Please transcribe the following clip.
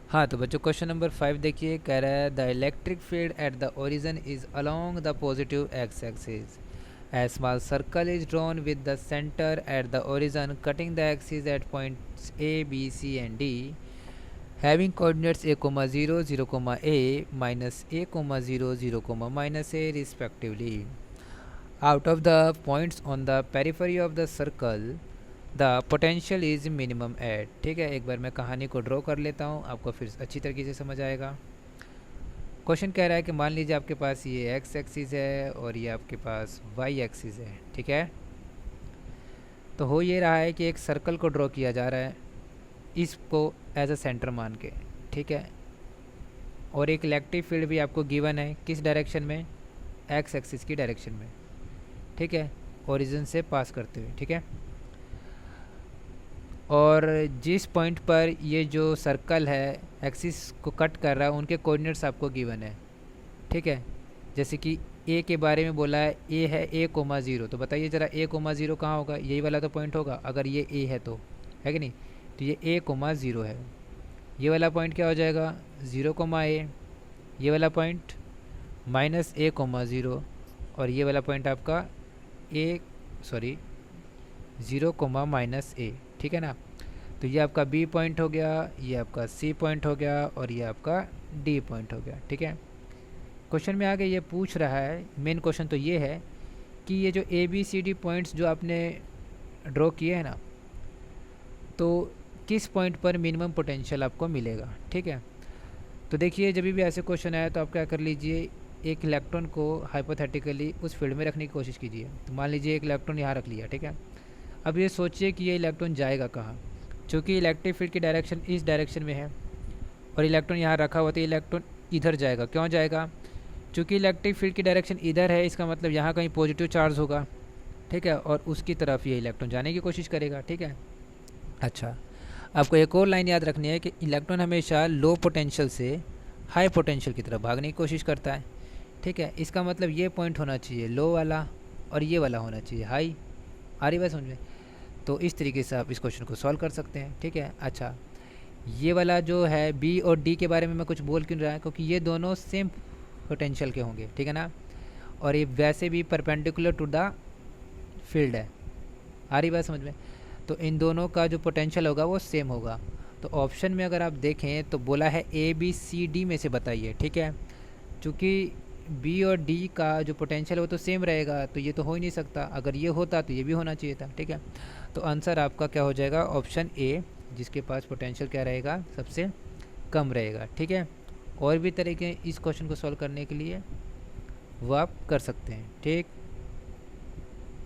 हाँ तो बच्चों क्वेश्चन नंबर 5 देखिए, कह रहा है the electric field at the origin is along the positive x axis. A small circle is drawn with the center at the origin, cutting the axis at points A, B, C, and D, having coordinates a, 0, 0, A, minus A, 0, 0, minus A respectively. Out of the points on the periphery of the circle, the potential is minimum at. ठीक है, एक बार मैं कहानी को draw कर लेता हूँ, आपको फिर अच्छी तरीके से समझ आएगा. क्वेश्चन कह रहा है कि मान लीजिए आपके पास ये एक्स एक्सिस है और ये आपके पास वाई एक्सिस है. ठीक है, तो हो ये रहा है कि एक सर्कल को ड्रॉ किया जा रहा है, इसको एज अ सेंटर मान के. ठीक है, और एक इलेक्ट्रिक फील्ड भी आपको गिवन है, किस डायरेक्शन में, एक्स एक्सिस की डायरेक्शन में. ठीक है, ओरिजिन से पास करते हुए. ठीक है, और जिस पॉइंट पर ये जो सर्कल है एक्सिस को कट कर रहा है उनके कोऑर्डिनेट्स आपको गिवन है. ठीक है, जैसे कि ए के बारे में बोला है, ए है ए कोमा ज़ीरो, तो बताइए ज़रा ए कोमा ज़ीरो कहाँ होगा, यही वाला तो पॉइंट होगा अगर ये ए है तो, है कि नहीं. तो ये ए कोमा ज़ीरो है, ये वाला पॉइंट क्या हो जाएगा, ज़ीरो कोमा ए, ये वाला पॉइंट माइनस ए कोमा ज़ीरो, और ये वाला पॉइंट आपका ए सॉरी ज़ीरो कोमा माइनस ए. ठीक है ना, तो ये आपका बी पॉइंट हो गया, ये आपका सी पॉइंट हो गया, और ये आपका डी पॉइंट हो गया. ठीक है, क्वेश्चन में आगे ये पूछ रहा है, मेन क्वेश्चन तो ये है कि ये जो A B C D points जो आपने ड्रॉ किए हैं ना, तो किस पॉइंट पर मिनिमम पोटेंशियल आपको मिलेगा. ठीक है, तो देखिए जब भी ऐसे क्वेश्चन आया तो आप क्या कर लीजिए, एक इलेक्ट्रॉन को हाइपोथेटिकली उस फील्ड में रखने की कोशिश कीजिए. तो मान लीजिए एक इलेक्ट्रॉन यहाँ रख लिया. ठीक है, अब ये सोचिए कि ये इलेक्ट्रॉन जाएगा कहाँ, चूँकि इलेक्ट्रिक फील्ड की डायरेक्शन इस डायरेक्शन में है और इलेक्ट्रॉन यहाँ रखा हुआ, तो इलेक्ट्रॉन इधर जाएगा. क्यों जाएगा, चूँकि इलेक्ट्रिक फील्ड की डायरेक्शन इधर है, इसका मतलब यहाँ कहीं पॉजिटिव चार्ज होगा. ठीक है, और उसकी तरफ ये इलेक्ट्रॉन जाने की कोशिश करेगा. ठीक है, अच्छा आपको एक और लाइन याद रखनी है कि इलेक्ट्रॉन हमेशा लो पोटेंशियल से हाई पोटेंशियल की तरफ भागने की कोशिश करता है. ठीक है, इसका मतलब ये पॉइंट होना चाहिए लो वाला और ये वाला होना चाहिए हाई. आ रही बात समझ में, तो इस तरीके से आप इस क्वेश्चन को सॉल्व कर सकते हैं. ठीक है, अच्छा ये वाला जो है बी और डी के बारे में मैं कुछ बोल क्यों रहा है, क्योंकि ये दोनों सेम पोटेंशियल के होंगे. ठीक है ना, और ये वैसे भी परपेंडिकुलर टू द फील्ड है. आ रही बात समझ में, तो इन दोनों का जो पोटेंशियल होगा वो सेम होगा. तो ऑप्शन में अगर आप देखें तो बोला है ए बी सी डी में से बताइए. ठीक है, चूँकि बी और डी का जो पोटेंशियल है वो तो सेम रहेगा, तो ये तो हो ही नहीं सकता, अगर ये होता तो ये भी होना चाहिए था. ठीक है, तो आंसर आपका क्या हो जाएगा, ऑप्शन ए, जिसके पास पोटेंशियल क्या रहेगा, सबसे कम रहेगा. ठीक है, और भी तरीके इस क्वेश्चन को सॉल्व करने के लिए वो आप कर सकते हैं. ठीक.